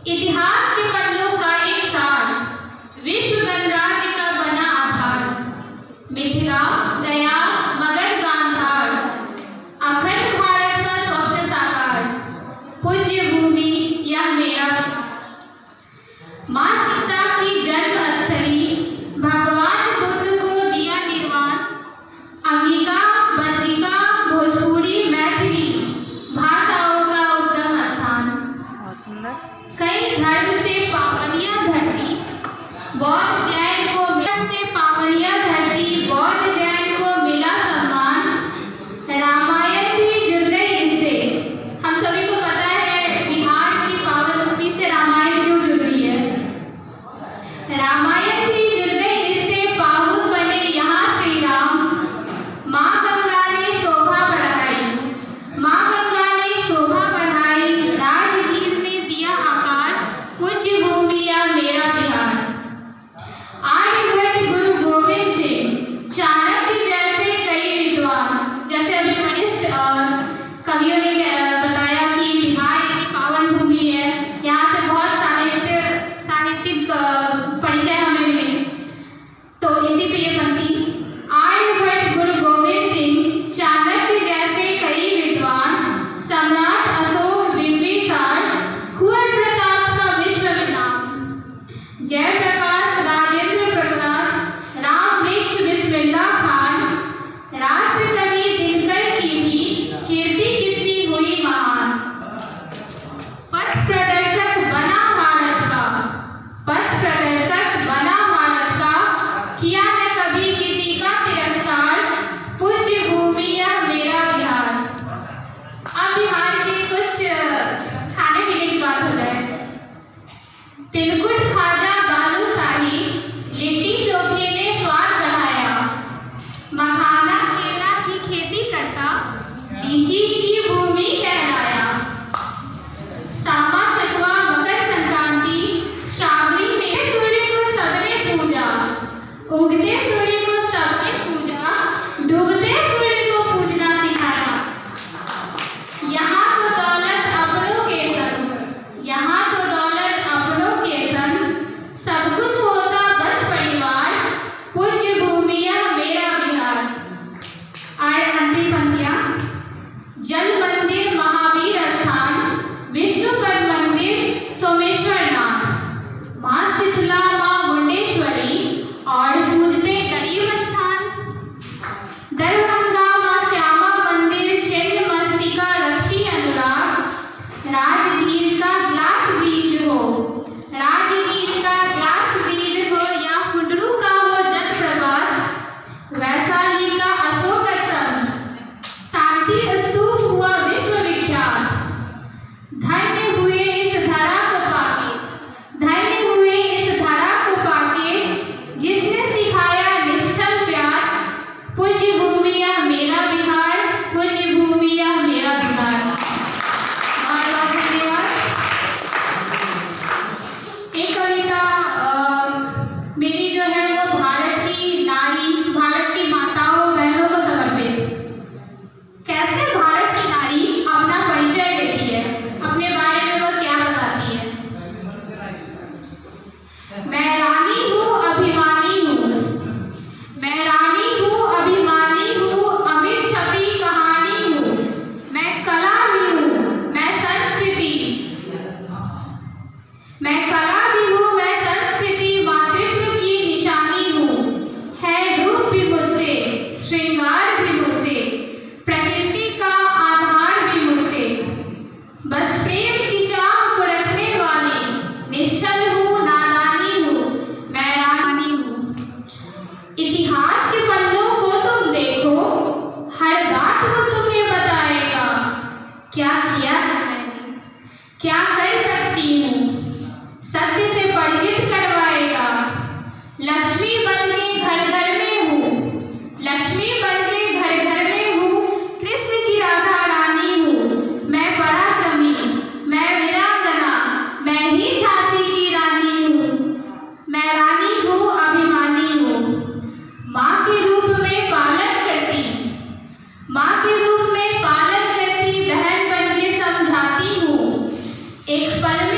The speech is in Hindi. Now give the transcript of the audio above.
इतिहास के पन्नों का एक सार, विश्व गणराज्य का बना आधार। मिथिला गया मगध गांधार, अखंड भारत का स्वप्न साकार। पूज्य भूमि यह मेरा माँ सीता की जन्मस्थली, भगवान बुद्ध को दिया निर्वाण। अंगिका बज्जिका भोजपुरी मैथिली भाषाओं का उद्गम स्थान। बहुत सुंदर। कई धर्म से पावनिया धरती, बौद्ध जैन को बौद्ध जैन को मिला सम्मान। रामायण भी जुड़ गई इससे। हम सभी को पता है बिहार की पावन भूमि से रामायण क्यों जुड़ रही है। रामायण भी जुड़ गई इससे, पावन बने यहाँ श्री राम। माँ गंगा ने शोभा बढ़ाई, माँ गंगा ने शोभा बढ़ाई। राजगीर ने दिया आकार, पूज्य भूमि या मेरा बिहार। आर्यभट्ट गुरु गोविंद सिंह, चाणक्य जैसे कई विद्वान, जैसे अभी वरिष्ठ कवियों ने बताया कि बिहार एक पावन भूमि है, यहाँ से बहुत साहित्यिक परिचय हमें मिले। तो इसी पे ये पंक्ति, आर्यभट्ट गुरु गोविंद सिंह, चाणक्य जैसे कई विद्वान, सम्राट अशोक बिंबिसार, कुंवर प्रताप का विश्व में नाम। जयप्रकाश राजेंद्र प्रसाद, राम वृक्ष बिस्मिल्लाह खान, राष्ट्र कवि दिनकर की भी कीर्ति कितनी हुई महान। पथ प्रदर्शक बना भारत का, पथ प्रदर्शक बना भारत का, किया न कभी किसी का तिरस्कार। पूज्य भूमि यह मेरा बिहार। अब बिहार के कुछ खाने पीने की बात हो जाए। तिलकुट खाजा बालूशाही, लिट्टी चोखे ने स्वाद बढ़ाया। मखाना केला की खेती करता, लीची की भूमि कहलाया। सामा चकवा मकर संक्रांति, श्रावणी में सूर्य को सबने पूजा। उगते सूर्य को सबने पूजा, डूबते सूर्य को पूजना सिखाया। यहाँ तो दौलत अपनों के संग, यहाँ तो दौलत अपनों के संग, सब कुछ होता बस परिवार। पूज्य भूमि यह मेरा बिहार। और अंतिम पंक्तियाँ, जल मंदिर महावीर स्थान, विष्णुपद मंदिर सोमेश्वर नाथ। माँ शीतला माँ मुंडेश्वरी, और पूजते गरीब स्थान। दरभंगा माँ श्यामा मंदिर, छिन्न मस्तिका रखती अनुराग। राजगीर का ग्लास ब्रिज हो, राजगीर का ग्लास ब्रिज हो, या कुंडरू का हो जलप्रपात। वैशाली का अशोक स्तंभ, शांति स्तूप हुआ विश्व विख्यात। धन्य हुए इस धरा को पाके, धन्य हुए इस धरा को पाके, जिसने सिखाया निश्चल प्यार। पूज्य भूमि यह मेरा बिहार, पूज्य भूमि यह मेरा बिहार। बहुत बहुत धन्यवाद। एक कविता मेरी जो है वो भारत की नारी, भारत की माताओं बहनों को समर्पित। कैसे भारत की नारी अपना परिचय देती है, अपने बारे में वो क्या बताती है। मैं रानी हूँ अभिमानी हूँ, मैं रानी हूँ अभिमानी हूँ, अमिट छपी कहानी हूँ। मैं कला भी हूँ, मैं संस्कृति, मैं कला भी हूँ, मैं संस्कृति, मातृत्व की निशानी हूँ। है रूप भी मुझसे, श्रृंगार भी मुझसे, प्रकृति का आधार भी मुझसे। बस प्रेम की चाह को रखने वाली, निश्चल हूँ नादानी हूँ, मैं रानी हूँ। इतिहास के पन्नों को तुम देखो, हर बात वो तुम्हें बताएगा। क्या किया है मैंने, क्या कर सकती हूँ, सत्य से परिचित करवाएगा। लक्ष्मी बन के घर घर में हूँ, लक्ष्मी बन के घर घर में हूँ, कृष्ण की राधा रानी हूँ। मैं पराक्रमी, मैं वीरांगना, मैं ही झांसी की रानी हूँ। मैं रानी हूँ अभिमानी हूँ, माँ के रूप में पालन करती, माँ के रूप में पालन करती, बहन बन के समझाती हूँ। एक पल